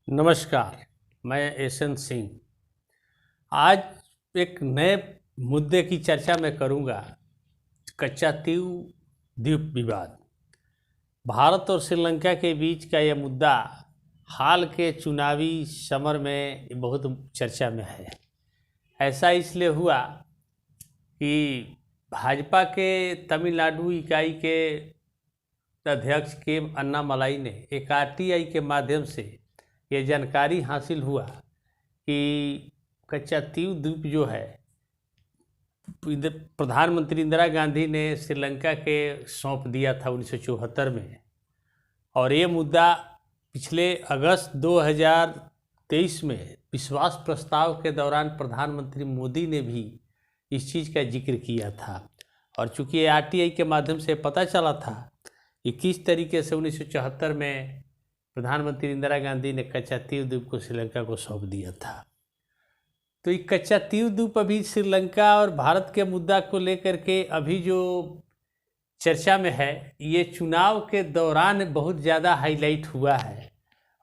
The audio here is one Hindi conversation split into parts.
नमस्कार। मैं एसएन सिंह आज एक नए मुद्दे की चर्चा मैं करूंगा। कच्चातीव द्वीप विवाद। भारत और श्रीलंका के बीच का यह मुद्दा हाल के चुनावी समर में बहुत चर्चा में है। ऐसा इसलिए हुआ कि भाजपा के तमिलनाडु इकाई के अध्यक्ष के अन्नामलाई ने एक आरटीआई के माध्यम से ये जानकारी हासिल हुआ कि कच्चातीव द्वीप जो है प्रधानमंत्री इंदिरा गांधी ने श्रीलंका के सौंप दिया था 1974 में। और ये मुद्दा पिछले अगस्त 2023 में विश्वास प्रस्ताव के दौरान प्रधानमंत्री मोदी ने भी इस चीज़ का जिक्र किया था। और चूँकि आरटीआई के माध्यम से पता चला था कि किस तरीके से 1974 में प्रधानमंत्री इंदिरा गांधी ने कच्चातीव द्वीप को श्रीलंका को सौंप दिया था। तो ये कच्चातीव द्वीप अभी श्रीलंका और भारत के मुद्दा को लेकर के अभी जो चर्चा में है, ये चुनाव के दौरान बहुत ज़्यादा हाईलाइट हुआ है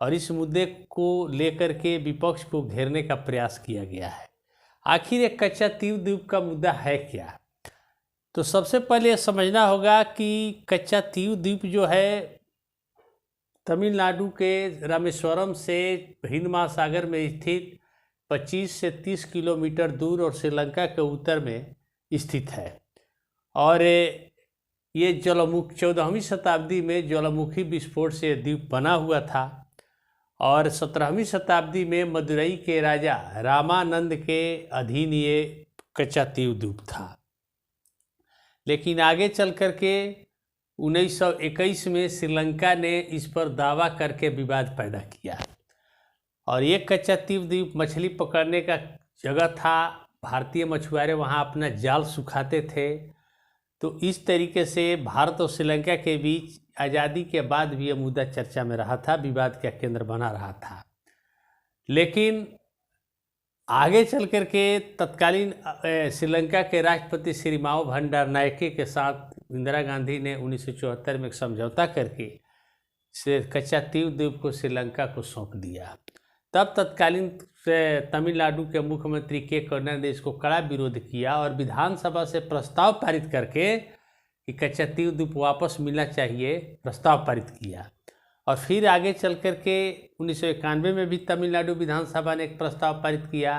और इस मुद्दे को लेकर के विपक्ष को घेरने का प्रयास किया गया है। आखिर ये कच्चातीव द्वीप का मुद्दा है क्या? तो सबसे पहले ये समझना होगा कि कच्चातीव द्वीप जो है तमिलनाडु के रामेश्वरम से हिंद महासागर में स्थित 25 से 30 किलोमीटर दूर और श्रीलंका के उत्तर में स्थित है। और ये ज्वालामुखी 14वीं शताब्दी में ज्वालामुखी विस्फोट से द्वीप बना हुआ था और 17वीं शताब्दी में मदुरई के राजा रामानंद के अधीन ये कच्चातीव द्वीप था। लेकिन आगे चल कर के 1921 में श्रीलंका ने इस पर दावा करके विवाद पैदा किया। और ये कच्चातीव द्वीप मछली पकड़ने का जगह था। भारतीय मछुआरे वहाँ अपना जाल सुखाते थे। तो इस तरीके से भारत और श्रीलंका के बीच आज़ादी के बाद भी ये मुद्दा चर्चा में रहा था, विवाद का केंद्र बना रहा था। लेकिन आगे चल कर के तत्कालीन श्रीलंका के राष्ट्रपति श्री माओ भंडारनायके के साथ इंदिरा गांधी ने 1974 में एक समझौता करके कच्चातीव द्वीप को श्रीलंका को सौंप दिया। तब तत्कालीन तमिलनाडु के मुख्यमंत्री के करुणा ने इसको कड़ा विरोध किया और विधानसभा से प्रस्ताव पारित करके कि कच्चातीव द्वीप वापस मिलना चाहिए प्रस्ताव पारित किया। और फिर आगे चल कर के 1991 में भी तमिलनाडु विधानसभा ने एक प्रस्ताव पारित किया।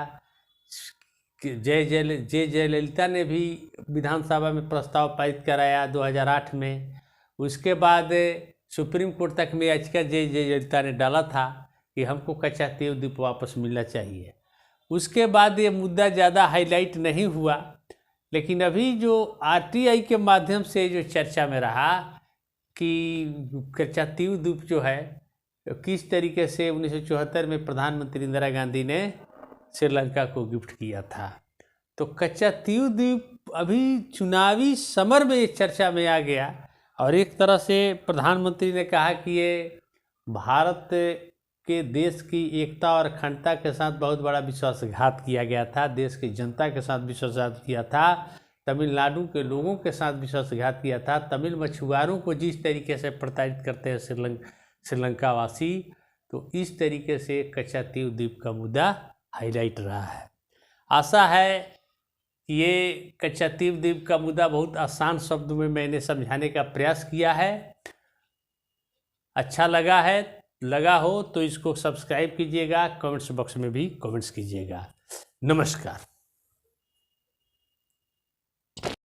जयललिता ने भी विधानसभा में प्रस्ताव पारित कराया 2008 में। उसके बाद सुप्रीम कोर्ट तक में याचिका जयललिता ने डाला था कि हमको कच्चातीव द्वीप वापस मिलना चाहिए। उसके बाद ये मुद्दा ज़्यादा हाईलाइट नहीं हुआ। लेकिन अभी जो आरटीआई के माध्यम से जो चर्चा में रहा कि कच्चातीव द्वीप जो है किस तरीके से 1974 में प्रधानमंत्री इंदिरा गांधी ने श्रीलंका को गिफ्ट किया था। तो कच्चातीव द्वीप अभी चुनावी समर में ये चर्चा में आ गया। और एक तरह से प्रधानमंत्री ने कहा कि ये भारत के देश की एकता और अखंडता के साथ बहुत बड़ा विश्वासघात किया गया था। देश की जनता के साथ विश्वासघात किया था, तमिलनाडु के लोगों के साथ विश्वासघात किया था। तमिल मछुआरों को जिस तरीके से प्रताड़ित करते हैं श्रीलंका वासी, तो इस तरीके से कच्चातीव द्वीप का मुद्दा हाईलाइट रहा है। आशा है कि ये कच्चातीव द्वीप का मुद्दा बहुत आसान शब्दों में मैंने समझाने का प्रयास किया है। अच्छा लगा हो तो इसको सब्सक्राइब कीजिएगा, कमेंट्स बॉक्स में भी कमेंट्स कीजिएगा। नमस्कार।